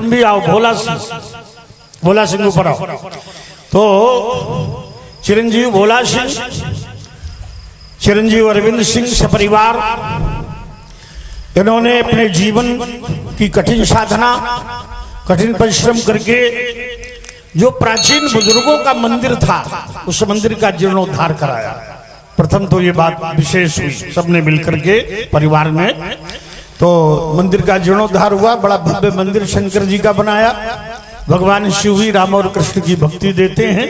तुम भी आओ, भोला सिंह ऊपर आओ। तो चिरंजीव भोला सिंह, चिरंजीव अरविंद सिंह सपरिवार, इन्होंने अपने जीवन की कठिन साधना, कठिन परिश्रम करके जो प्राचीन बुजुर्गों का मंदिर था उस मंदिर का जीर्णोद्धार कराया। प्रथम तो ये बात विशेष हुई, सबने मिलकर के परिवार में तो मंदिर का जीर्णोद्धार हुआ। बड़ा भव्य मंदिर शंकर जी का बनाया। भगवान शिव ही राम और कृष्ण की भक्ति देते हैं।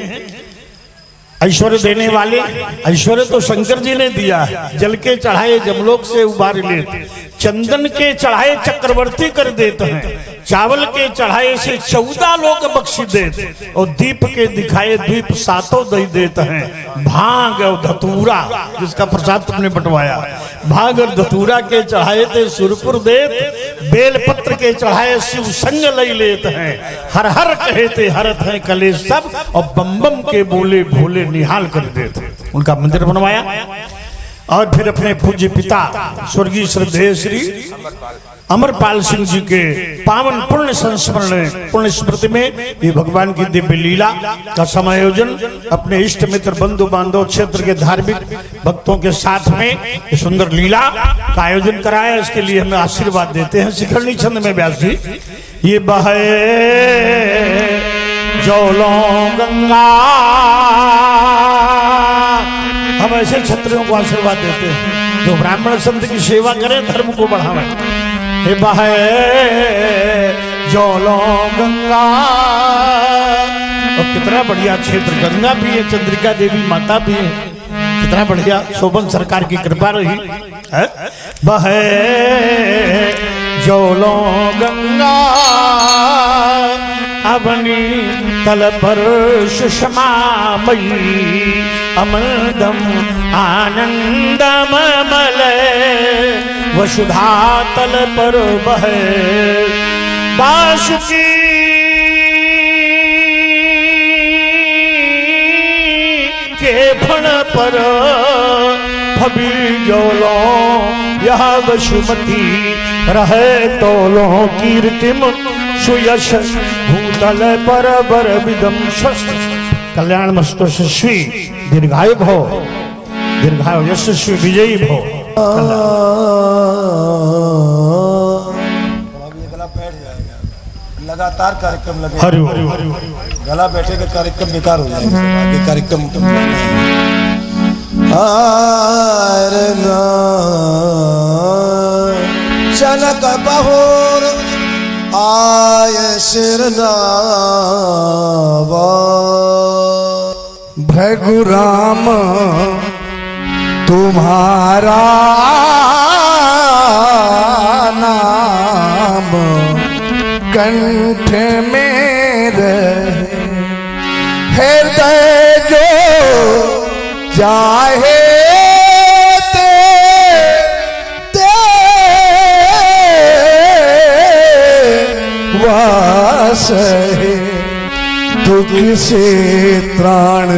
ऐश्वर्य देने वाले, ऐश्वर्य तो शंकर जी ने दिया है। जल के चढ़ाए जमलोक से उबार लेते, चंदन के चढ़ाए चक्रवर्ती कर देते हैं, चावल के चढ़ाए से 14 लोग बख्शी देते, और दीप के दिखाए द्वीप 7 दही देते हैं। भांग और धतूरा जिसका प्रसाद तुमने बंटवाया, भांग और धतूरा के चढ़ाए थे सुरपुर देत, बेलपत्र के चढ़ाए शिव संग लई लेते हैं। हर हर कहे थे हरत है कलेश सब, और बम बम के बोले भोले निहाल कर देते। उनका मंदिर बनवाया। और फिर अपने पूज्य पिता स्वर्गीय श्रद्धेय श्री अमरपाल सिंह जी के पावन पुण्य संस्मरण पुण्य स्मृति में ये भगवान की दिव्य लीला का समायोजन अपने इष्ट मित्र बंधु बांधव क्षेत्र के धार्मिक भक्तों के साथ में ये सुंदर लीला का आयोजन कराया। इसके लिए हमें आशीर्वाद देते हैं शिखरणी छंद में व्यास जी। ये बहे जौलों गंगा, हम ऐसे क्षत्रियों को आशीर्वाद देते हैं जो ब्राह्मण संत की सेवा करें, धर्म को बढ़ावें। हे बहे जौलों गंगा, और कितना बढ़िया क्षेत्र, गंगा भी है, चंद्रिका देवी माता भी है, कितना बढ़िया शोभन सरकार की कृपा रही है। बहे जौलों गंगा अवनी तल पर सुषमामयी, अमृतम आनंदम मलय वसुधा तल पर बहे। बासुकी के फण पर भबी जौलों यह वसुमती, रहे तोलों कीर्तिम सुयश भूतल पर बर विदम शस्त्र। कल्याण मस्तु यशस्वी दीर्घायु भव, दीर्घायु यशस्वी विजयी भव। गला बैठ जाएगा, लगातार कार्यक्रम लगे, हरि गला बैठेगा कार्यक्रम बेकार हो जाएगा। आगे कार्यक्रम चनक बहुर आय सिरनावा, भगुराम तुम्हारा नाम कंठ में रहे, हृदय जो चाहे सहे, दुख से त्राण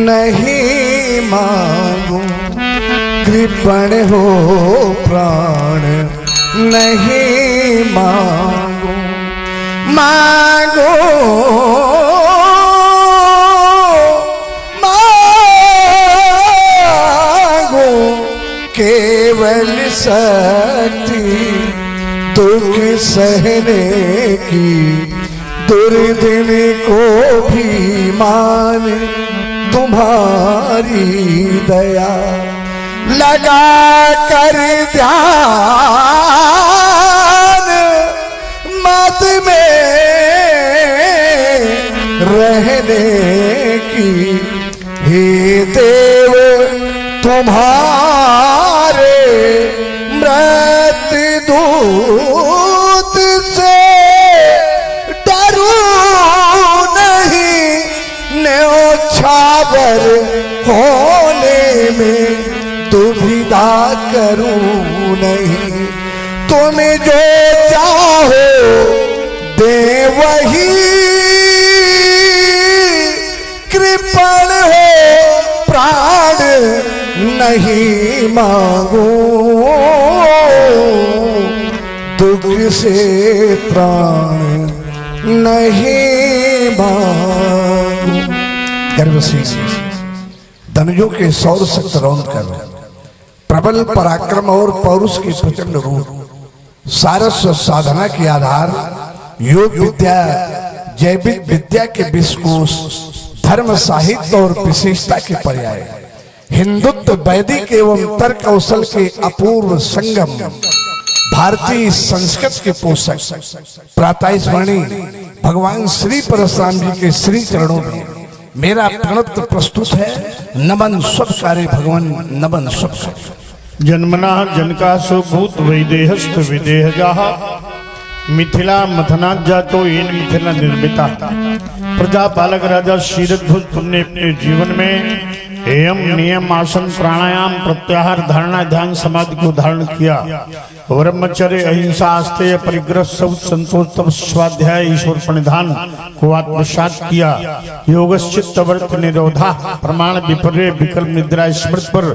नहीं मांगो, कृपण हो प्राण नहीं मांगो, मांगो मांगो केवल शक्ति दुख सहने की, दुर्दिन को भी मान तुम्हारी दया, लगा कर ध्यान मत में रहने की, हे देव तुम्हारे दूत से डरू नहीं, न्योछावर होने में दुविधा करूं नहीं, तुम जो चाहो दे वही, कृपण हो प्राण नहीं मांगो, दुख से त्राण नहीं मांगू। गर्व से धनुजों के सौर सक्त रौंद कर प्रबल पराक्रम और पौरुष की प्रचंड रूप, सारस और साधना के आधार, योग विद्या जैविक विद्या के विश्वकोश, धर्म साहित्य और विशेषता के पर्याय, हिंदुत्व वैदिक एवं तर्क कौशल के अपूर्व संगम, भारतीय संस्कृत के पोषक, प्रातः स्मरणी भगवान श्री परशुराम जी के श्री चरणों में मेरा प्रणत प्रस्तुत है। नमन सब सारे भगवान, नमन सब सारे। जन्मना जनकासु भूत वैदेहस्त विदेहजाः मिथिला मथनात् जातो येन मिथिला निर्मिता। प्रजापालक राजा शीरध्वज, तुमने अपने जीवन में एयम नियम आसन प्राणायाम प्रत्याहार धारणा ध्यान समाधि को धारण किया। ब्रह्मचर्य अहिंसा आस्तेय परिग्रह सब संतोष तप स्वाध्याय ईश्वर प्रणिधान को आत्मसात किया। योगश्चित्त वर्त निरोधा प्रमाण विपर्य विकल्प निद्रा स्मृत पर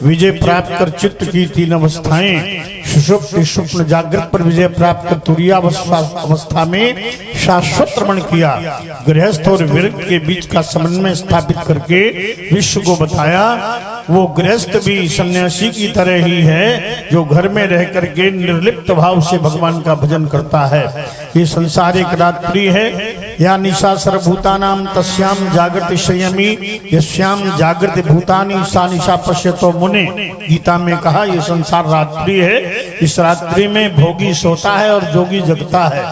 विजय प्राप्त कर चित्त की तीन अवस्थाएं, सुषुप्ति स्वप्न जागृत पर विजय प्राप्त कर तुरीयावस्था में शाश्वत रमण किया। गृहस्थ और विरक्त के बीच का समन्वय स्थापित करके विश्व को बताया। वो गृहस्थ भी सन्यासी की तरह ही है जो घर में रह करके निर्लिप्त भाव से भगवान का भजन करता है। ये संसार एक रात्रि है, या निशा सर्वभूतानाम तस्याम जागृति संयमी यस्याम जागृति भूतानि सा निशा पश्यतो मुने। गीता में कहा ये संसार रात्रि है, इस रात्रि में भोगी सोता है और जोगी जगता है।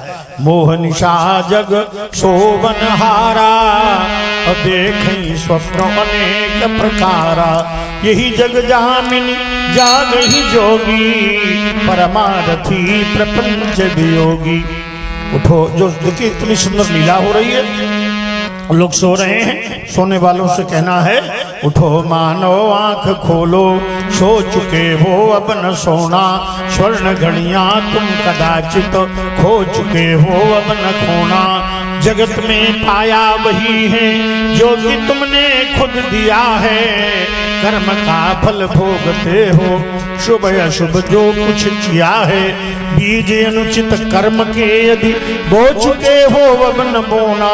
मोह निशा जग शोभनहारा देखें स्वप्न अनेक प्रकारा। यही जग जामिनी जाग ही जोगी परमारथी प्रपंच वियोगी। उठो, जो देखिए इतनी सुंदर लीला हो रही है, लोग सो रहे हैं, सोने वालों से कहना है उठो मानो आंख खोलो, सो चुके हो अब न सोना। स्वर्ण घड़ियां तुम कदाचित खो चुके हो अब न खोना। जगत में पाया वही है जो कि तुमने खुद दिया है। कर्म का फल भोगते हो, शुभ अशुभ जो कुछ किया है। बीज अनुचित कर्म के यदि बो चुके हो अब न बोना।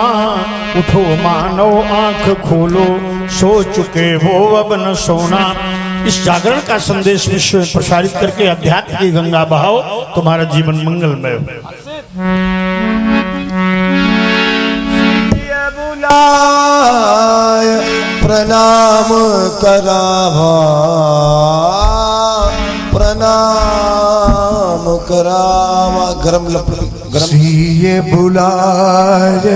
उठो मानो आंख खोलो, सो चुके हो अब न सोना। इस जागरण का संदेश विश्व में प्रसारित करके अध्यात्म की गंगा बहाओ, तुम्हारा जीवन मंगलमय हो। प्रणाम करावा, प्रणाम करावा। गरम गरम ये बुलाए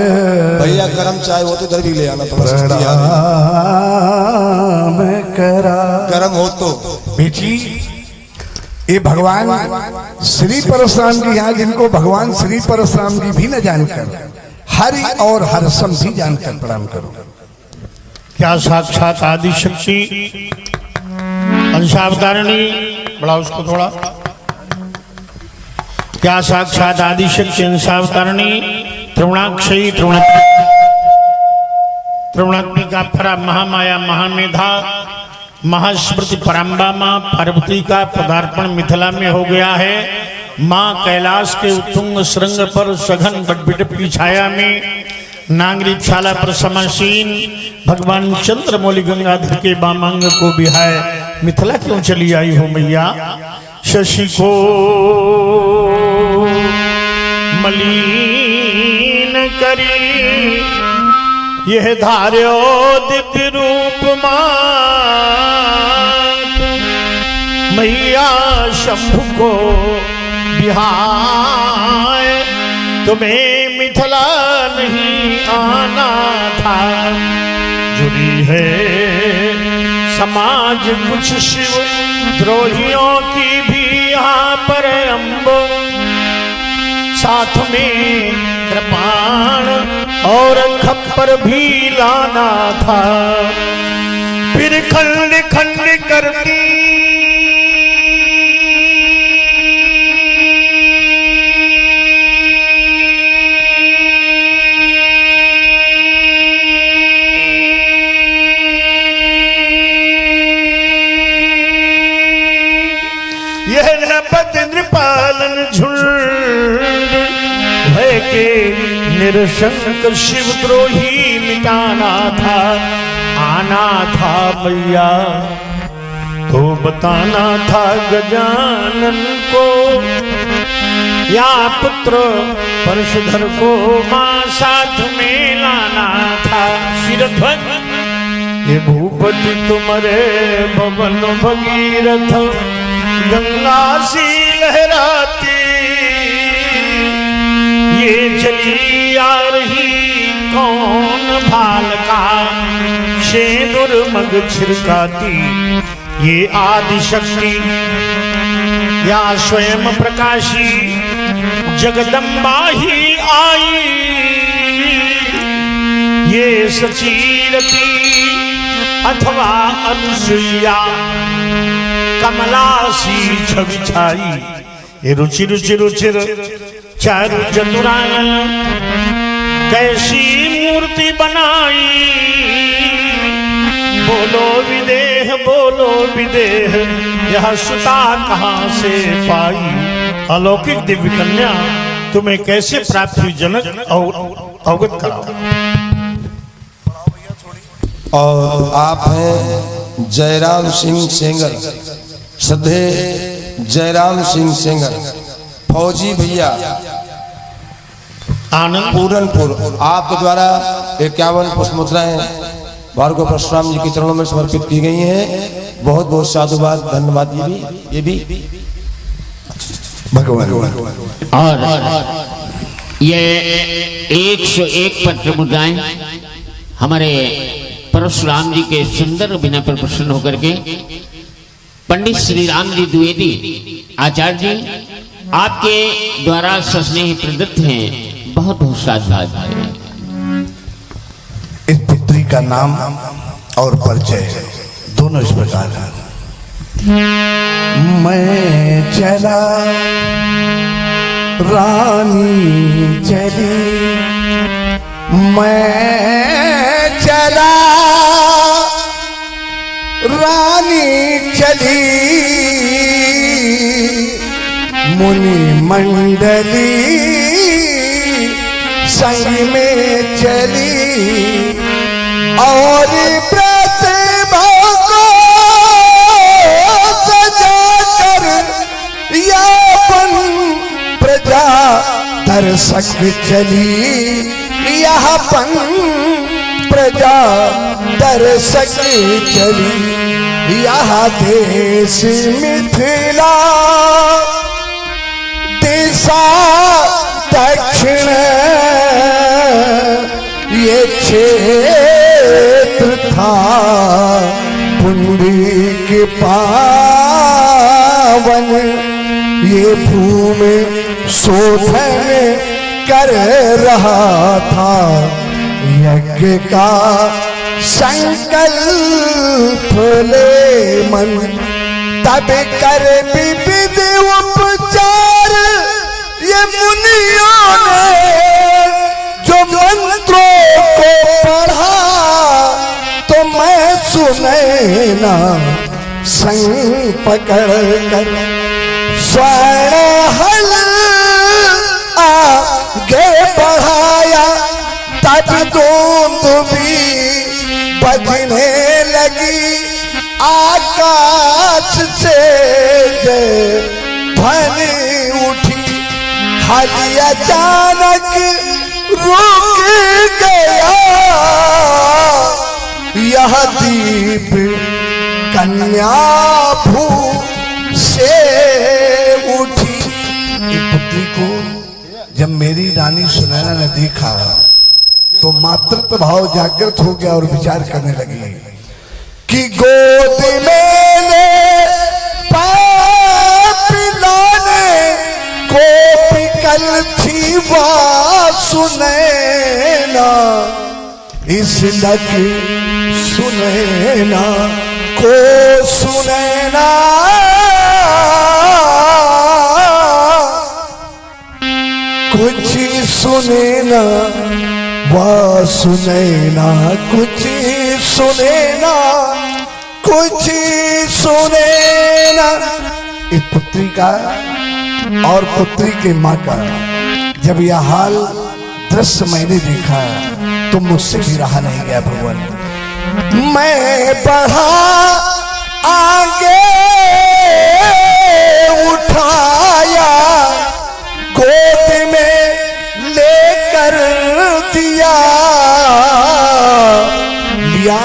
भैया, गरम चाय हो तो इधर भी ले आना थोड़ा। प्रणाम करा, गरम हो तो बेटी। ये भगवान श्री परशुराम जी यहाँ, जिनको भगवान श्री परशुराम जी भी न जानकर हरि और हरसम भी जानकर प्रणाम करो। क्या साक्षात आदि शक्ति अंशावतारिणी, बढ़ा उसको थोड़ा। क्या साक्षात आदि शक्ति अंशावतारिणी त्रिगुणाक्षयी त्रिगुणात्मिका परा महामाया महामेधा महास्मृति पराम्बा माँ पार्वती का पदार्पण मिथिला में हो गया है। माँ कैलाश के उत्तुंग श्रृंग पर सघन बटबिटप की छाया में नांगरी छाला पर समासीन भगवान चंद्रमौली गंगाधर के बामांग को बिहाय मिथिला क्यों चली आई हो मैया। शशि को मलिन करी यह धार्यो दिव्य रूप मैया शंभु को बिहाय। तुम्हें मिथिला नहीं आना था, जुड़ी है समाज कुछ शिव द्रोहियों की भी यहाँ पर अम्ब। साथ में कृपाण और खप्पर भी लाना था। फिर खंड खंड करती यह नृपालन झुल भय के निरशंक शिवद्रोही मिटाना था, आना था मैया तो बताना था गजानन को, या पुत्र परशुधर को मां साथ में लाना था। शिरध्वज ये भूपति तुम्हारे भवन भगीरथ, गंगा सी लहराती ये चली आ रही कौन भाल का, शेंदुर मग छिड़काती ये आदि शक्ति, या स्वयं प्रकाशी जगदम्बा ही आई, ये सचीरती अथवा अनुसुईया, कमला सी छवि छाई ये रुचि रुचि रुचिर चारु चतुरानन, कैसी मूर्ति बनाई बोलो विदेह यह सुता कहाँ से पाई। अलौकिक दिव्य कन्या तुम्हें कैसे प्राप्त हुई जनक और अवगत कराओ। और आप हैं जयराम सिंह सेंगर, श्रद्धे जयराम सिंह सेंगर, फौजी भैया आनंद पूरनपुर, आपके द्वारा 51 पुष्पमुद्राएं भार्गव परशुराम जी के चरणों में समर्पित की गई हैं। बहुत बहुत साधुवाद, धन्यवाद। ये भी भगवान। और ये 101 पत्र मुद्राएं हमारे परशुराम जी के सुंदर अभिनय पर प्रसन्न होकर के पंडित श्री राम जी द्विवेदी आचार्य जी आपके द्वारा सस्नेह प्रदत्त हैं। बहुत बहुत साधुवाद। इस पुत्री का नाम और परिचय दोनों इस प्रकार है। मैं चला रानी चली, मैं चला रानी चली, मुनि मंडली संग में चली, और प्रतिभा को सजा कर यापन प्रजा दर्शक चली, यापन प्रजा दर्शक चली। यह देश मिथिला दिशा दक्षिण ये क्षेत्र था पुंडरीक पावन, ये भूमि शोधन कर रहा था, यज्ञ का संकल्प ले मन, तब कर विविध उपचार ये मुनियों ने जो मंत्रों को पढ़ा, तो मैं सुने ना संग पकड़ कर स्वर्ण हल आगे बढ़ाया, तब दूंद भी बजने लगी आकाश से जय ध्वनि उठी, हल अचानक रुक गया यह दीप कन्या भू से उठी। एक पुत्री को जब मेरी रानी सुनैना ने देखा तो मातृत्व भाव जागृत हो गया और विचार करने लगी कि गोद में पिलाने को पिकल थी वह सुनैना, इस लग सुनैना को सुनैना कुछ सुनैना वह सुनैना, कुछ सुनैना कुछ सुनैना। इस पुत्री का और पुत्री के माँ का जब यह हाल दृश्य मैंने देखा तो मुझसे भी रहा नहीं गया भगवान। मैं बढ़ा आगे उठाया गोद में लेकर दिया लिया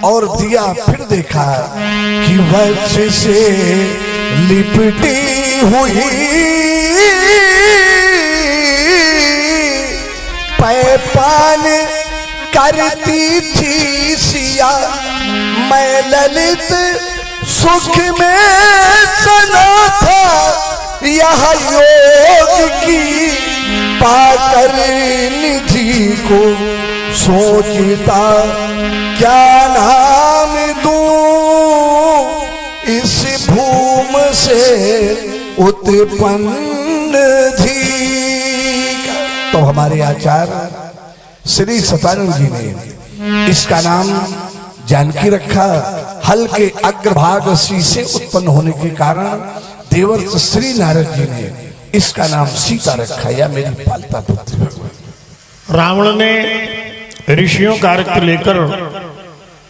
और दिया, फिर देखा कि वक्ष से लिपटी हुई पैपान करती थी सिया। मैं ललित सुख में सना था यह योग की पाकर निधि को सोचता क्या नाम दूं इस भूम से उत्पन्न धी। तो हमारे आचार्य श्री सतानंद जी ने इसका नाम जानकी रखा। हल के अग्रभाग सी से उत्पन्न होने के कारण देवर्ष श्री नारद जी ने इसका नाम सीता रखा, या मेरी पालता पुत्री भगवान। रावण ने ऋषियों का रक्त लेकर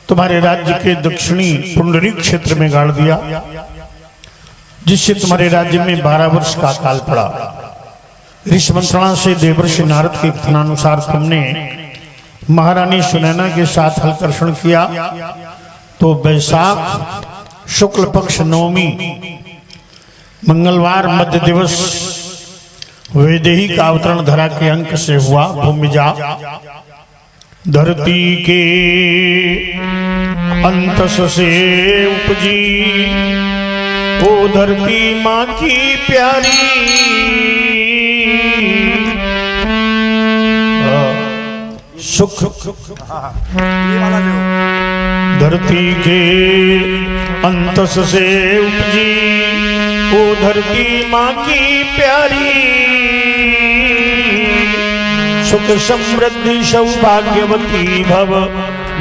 तुम्हारे राज्य के दक्षिणी पुंडरीक क्षेत्र में गाड़ दिया, जिससे तुम्हारे राज्य में 12 वर्ष का काल पड़ा। ऋषि मंत्रणा से देवर्षि नारद के कथनानुसार तुमने महारानी सुनैना के साथ हलकर्षण किया। तो वैशाख शुक्ल पक्ष नवमी मंगलवार मध्य दिवस वैदेही का अवतरण धरा के अंक से हुआ। भूमिजा धरती के अंतस से उपजी, ओ धरती माँ की प्यारी। सुख धरती के अंतस से उपजी, ओ धरती माँ की प्यारी। सुख समृद्धि सौभाग्यवती भव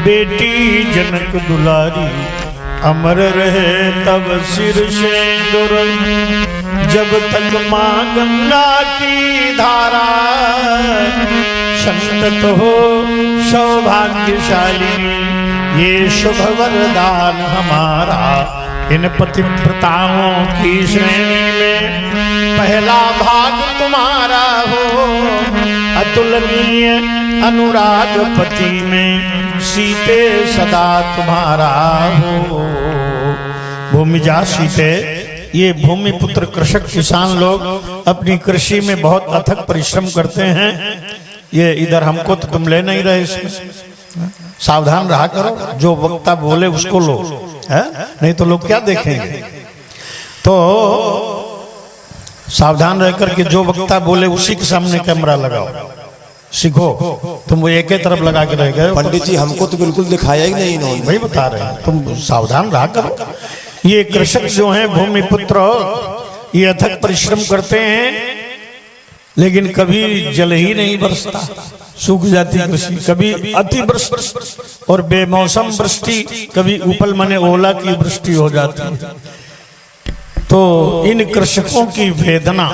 बेटी जनक दुलारी। अमर रहे तब सिर सिंदूर जब तक माँ गंगा की धारा। संतत हो सौभाग्यशालिनी ये शुभ वरदान हमारा। इन पतिव्रताओं की श्रेणी में पहला भाग तुम्हारा हो। अतुलनीय अनुराग पति में सीते सदा तुम्हारा हो। भूमिजा सीते, ये भूमि पुत्र कृषक किसान लोग अपनी कृषि में बहुत अथक परिश्रम करते हैं। ये इधर हमको तो तुम ले नहीं रहे, इसमें सावधान रहा करो। जो वक्ता बोले उसको लो, है? नहीं तो लोग क्या देखेंगे। तो सावधान रह करके जो वक्ता बोले उसी के सामने कैमरा लगाओ, सीखो। तुम वो एक ही तरफ लगा के रह गए। पंडित जी हमको तो बिल्कुल दिखाया ही नहीं इन्होंने। वही बता रहे हैं, तुम सावधान रहा करो। ये कृषक जो हैं भूमि पुत्र, ये अथक परिश्रम करते हैं, लेकिन कभी जल ही नहीं बरसता, सूख जाती कृषि। कभी अति वृष्टि और बेमौसम वृष्टि, कभी उपल मने ओला की वृष्टि हो जाती है। तो इन कृषकों की वेदना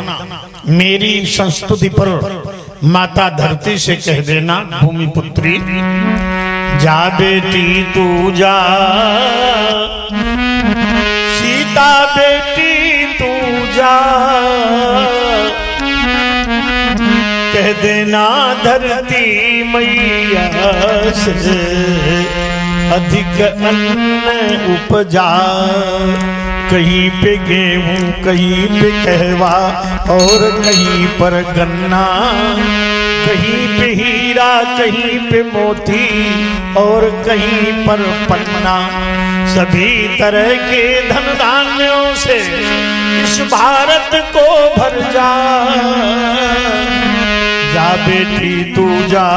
मेरी संस्तुति पर माता धरती से कह देना। भूमि पुत्री जा बेटी तू जा, सीता बेटी तू जा। कह देना धरती मैया से अधिक अन्न उपजा। कहीं पे गेहूं, कहीं पे कहवा और कहीं पर गन्ना। कहीं पे हीरा, कहीं पे मोती और कहीं पर पन्ना। सभी तरह के धन धान्यों से इस भारत को भर जा। जा बेटी तू जा,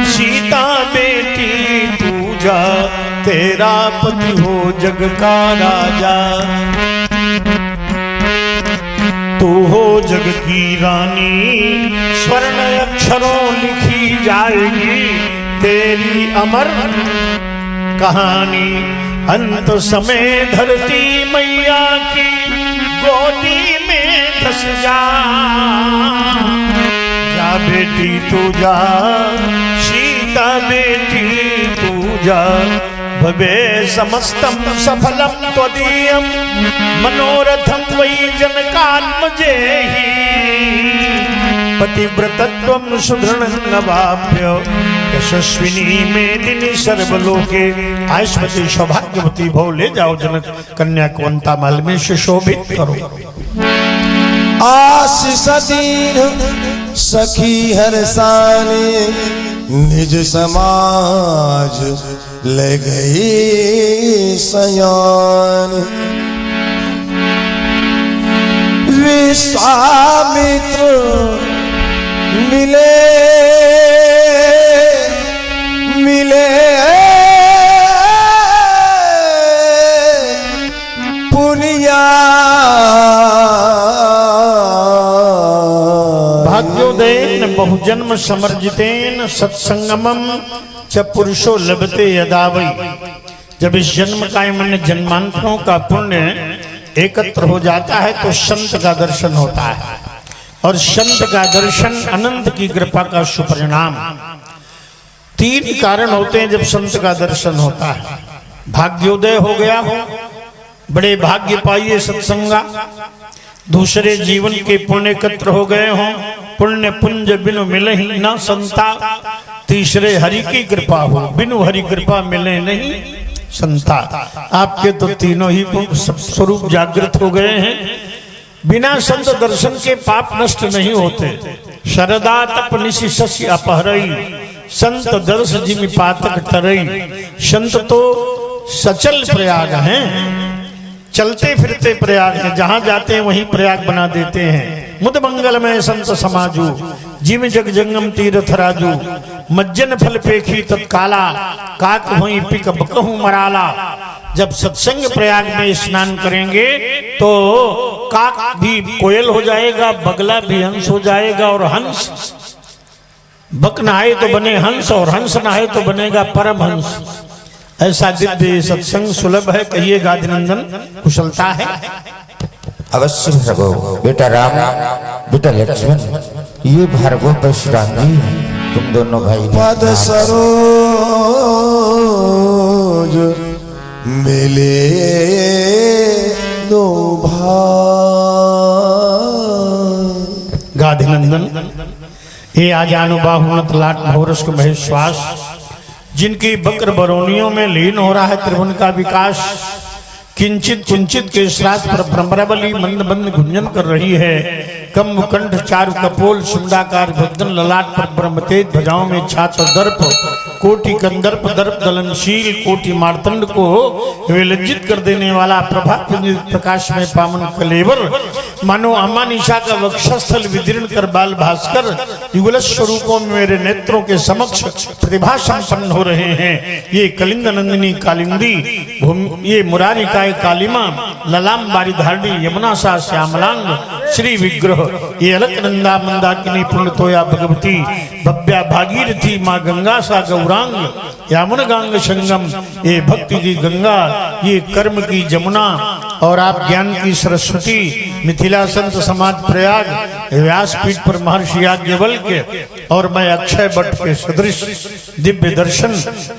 सीता बेटी तू जा। तेरा पति हो जग का राजा, तू हो जग की रानी। स्वर्ण अक्षरों लिखी जाएगी तेरी अमर कहानी। अंत समय धरती मैया की गोदी में धस जा बेटी तू जा सीता बेटी तू जा भवे समस्तम सफलम त्वदीयम मनोरथम वै जनकात्मजेहि पतिव्रतत्वं सुदृढ़ंगवाप्य यशस्विनी मेदिनी सर्वलोके आयुष्मती सौभाग्यवती भव ले जाओ जनक कन्या को अंता महल में सुशोभित करो। आशीष दीन सखी हर साने निज समाज ले गई सयान। विश्वामित्र मिले मिले पुनिया भाग्योदयेन बहुजन्म समर्जितेन सत्संगमम च पुरुषो लभते यदा वै। जब इस जन्म का मन जन्मांतरों का पुण्य एकत्र हो जाता है तो संत का दर्शन होता है और संत का दर्शन अनंत की कृपा का सुपरिणाम। तीन कारण होते हैं जब संत का दर्शन होता है। भाग्योदय हो गया हो, बड़े भाग्य पाइए सत्संगा। दूसरे जीवन के पुण्य एकत्र हो गए हों, पुण्य पुंज बिनु मिले ही ना संता। तीसरे हरि की कृपा हो, बिनु हरि कृपा मिले नहीं संता। आपके तो तीनों ही स्वरूप जागृत हो गए हैं। बिना संत दर्शन के पाप नष्ट नहीं होते। शरदा तप निशि शशि अपहरई संत दर्श जिमि पातक तरई। संत तो सचल प्रयाग हैं, चलते फिरते प्रयाग हैं, जहां जाते हैं वहीं प्रयाग बना देते हैं। मुद मंगलमय संत समाजू जिम जग जंगम तीर्थ राजू। मज्जन फल पेखी तत्काला काक हुई पिक बकहू मराला। जब सत्संग प्रयाग में स्नान करेंगे तो काक भी कोयल हो जाएगा, बगला भी हंस हो जाएगा और हंस बक नहाए तो बने हंस और हंस नहाए तो बनेगा परम हंस। ऐसा दिव्य सत्संग सुलभ है, कहिए गादिनंदन कुशलता है। अवश्य भार्गव, बेटा राम बेटा लक्ष्मण, ये भार्गव परशुराम जी तुम दोनों भाई। पद सरोज मिले दो भाई। गादिनंदन ये आजानुबाहुनत लाट भौरस्क महेश्वास, जिनकी बकर बरौनियों में लीन हो रहा है त्रिभुवन का विकास। किंचित कुंचित के श्रास पर भ्रमरावली मंद मंद गुंजन कर रही है। कम कंठ चारु कपोल सुंडाकार भक्तन ललाट पर ब्रह्म तेज भुजाओं में छात्र दर्प। कोटि कंदर्प दर्प दलनशील कोटि मार्तंड को विलज्जित कर देने वाला प्रभा प्रकाश में पावन कलेवर। मानो अम्मा निशा का वक्षस्थल विदीर्ण कर बाल भास्कर युगल स्वरूपों में मेरे नेत्रों के समक्ष प्रतिभा संपन्न हो रहे हैं। ये कलिंग नंदिनी कालिंदी, ये मुरारी काय कालिमा, ललाम बारी धारणी यमुना सा श्यामलांग श्री विग्रह। ये अलकनंदा मंदाकिनी पूर्णतोया भगवती, भव्या भागीरथी माँ गंगा सा गौरांग, यामुन गांग संगम, ये भक्ति की गंगा, ये कर्म की जमुना और आप ज्ञान की सरस्वती। मिथिला संत समाज प्रयाग, व्यासपीठ पर महर्षि याज्ञवल्क्य और मैं अक्षय वट के सदृश दिव्य दर्शन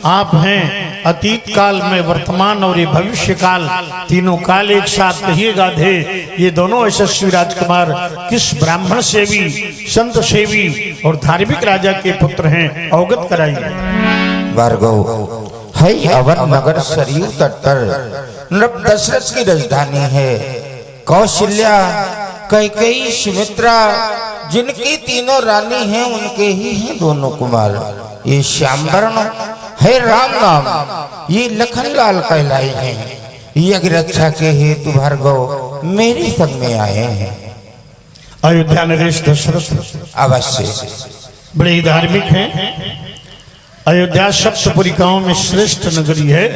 आप हैं। अतीत काल में, वर्तमान और ये भविष्य काल, तीनों काल एक साथ कहिए गाधे। ये दोनों यशस्वी राजकुमार किस ब्राह्मण सेवी, संत सेवी और धार्मिक राजा के पुत्र हैं, अवगत कराइए। भार्गव, है अवन नगर सरयू तट पर नृप दशरथ की राजधानी है। कौशल्या, कैकेयी, सुमित्रा, जिनकी तीनों रानी हैं उनके ही हैं दोनों कुमार। ये श्यामवर्ण है राम नाम, ये लखनलाल कहलाए हैं। यज्ञ रक्षा के हेतु भार्गव मेरे संग में आए हैं। अयोध्या नरेश दशरथ अवश्य बड़े ही धार्मिक हैं। अयोध्या सप्तपुरिकाओं में श्रेष्ठ नगरी है।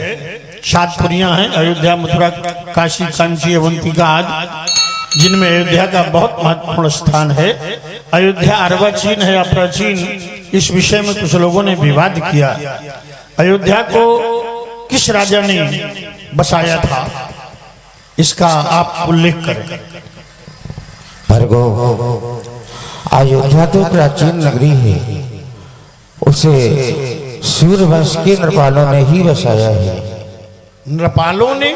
7 पुरियां हैं, अयोध्या, मथुरा, काशी, कांची, अवंतिका आदि, जिनमें अयोध्या का बहुत महत्वपूर्ण स्थान है। अयोध्या अर्वाचीन है या प्राचीन, इस विषय में कुछ लोगों ने विवाद किया। अयोध्या को किस राजा ने बसाया था, इसका आप उल्लेख करें। भार्गव, अयोध्या तो प्राचीन नगरी है, उसे सूर्यवंश के नृपालों ने ही बसाया है। नृपालों ने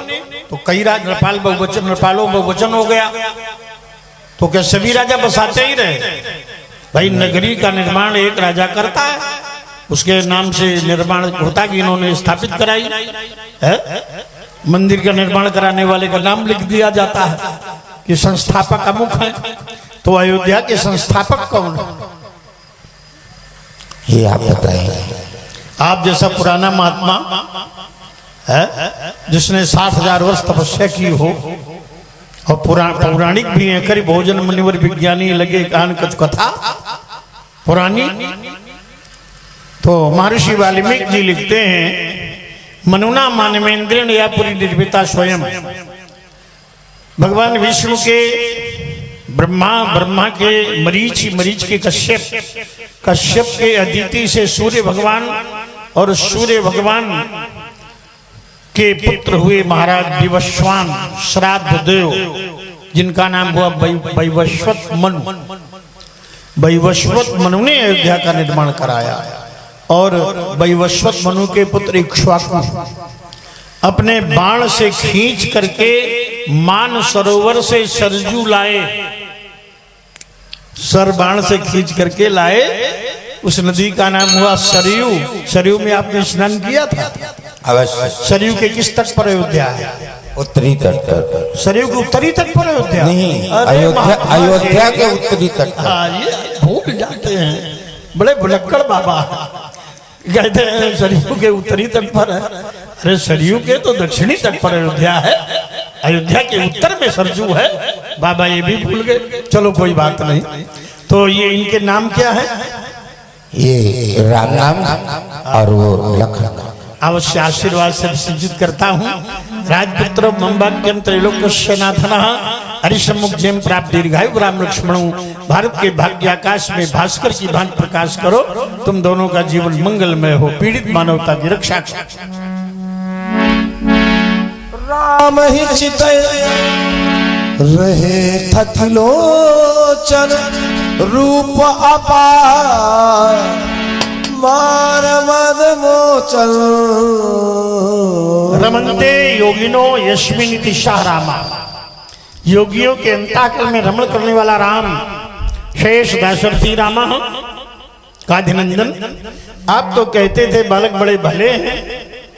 तो कई राज नृपाल बहुवचन, नृपालों बहुवचन हो गया, तो क्या सभी राजा बसाते ही रहे? भाई नगरी का निर्माण एक राजा करता है, उसके नाम से निर्माण होता कि इन्होंने स्थापित कराई है। मंदिर का निर्माण कराने वाले का नाम लिख दिया जाता है कि संस्थापक अमुख है। तो अयोध्या के संस्थापक कौन है? ये आप बताएं। आप जैसा पुराना महात्मा है जिसने 60,000 वर्ष तपस्या की हो, और पौराणिक भी है, करी भोजन मुनिवर विज्ञानी लगे कान कछ कथा पुरानी। तो महर्षि वाल्मीकि जी लिखते हैं, मनुना मानवेंद्रेण या पूरी निर्मिता स्वयं। भगवान विष्णु के ब्रह्मा के मरीच के कश्यप के अदिति से सूर्य भगवान, और सूर्य भगवान के पुत्र हुए महाराज विवस्वान श्राद्ध देव, जिनका नाम हुआ वैवस्वत मनु। वैवस्वत मनु ने अयोध्या का निर्माण कराया, और वैवस्वत मनु के पुत्र इक्ष्वाकु अपने बाण से खींच करके मान सरोवर से सरजू लाए, सर बाण से खींच करके लाए। उस नदी का नाम हुआ सरयू। सरयू में आपने स्नान किया था? अवश्य। सरयू के किस तट पर अयोध्या है? उत्तरी तट पर। सरयू के उत्तरी तट पर अयोध्या नहीं, अयोध्या के उत्तरी तट पर। हाँ, ये भूल जाते हैं, बड़े भुलक्कड़ बाबा कहते हैं सरयू के उत्तरी तट पर है। अरे सरयू के तो दक्षिणी तट पर अयोध्या है, अयोध्या के उत्तर में सरजू है। बाबा ये भी भूल गए, चलो कोई बात नहीं। तो ये इनके नाम क्या है? ये राम नाम और वो लखन। अवश्य आशीर्वाद से सिंचित करता हूँ। राजपुत्र मम्बाक्यम त्रैलोक्यस्य नाथनः हरिसम्मुख जयं प्राप्त दीर्घायु राम लक्ष्मणु। भारत के भाग्य आकाश में भास्कर की भांति प्रकाश करो, तुम दोनों का जीवन मंगलमय हो, पीड़ित मानवता की रक्षा करो। राम ही चितय रहे थकिलोचन, रूप अपार मार मद मोचन। रमन्ते योगिनो यस्मिन् दिशा रामा। योगियों के अंताकल में रमण करने वाला राम, शेष दाशरथी रामा काधिनंदन। आप तो कहते थे बालक बड़े भले हैं,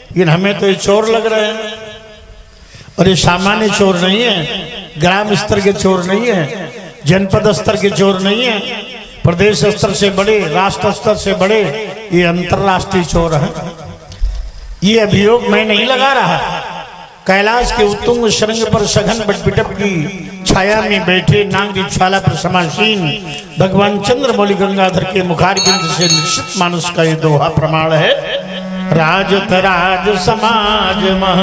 लेकिन हमें तो ये चोर लग रहे हैं। और ये सामान्य चोर नहीं है, ग्राम स्तर के चोर नहीं है, जनपद स्तर के चोर नहीं है, प्रदेश स्तर से बड़े, राष्ट्र स्तर से बड़े, ये अंतरराष्ट्रीय चोर हैं। ये अभियोग मैं नहीं लगा रहा। कैलाश के उत्तुंग श्रृंग पर सघन बटबिटप की छाया में बैठे नागरिशाला पर समासीन भगवान चंद्रमौली गंगाधर के मुखारबिंद से निश्चित मानस का ये दोहा प्रमाण है। राजत राज समाज मह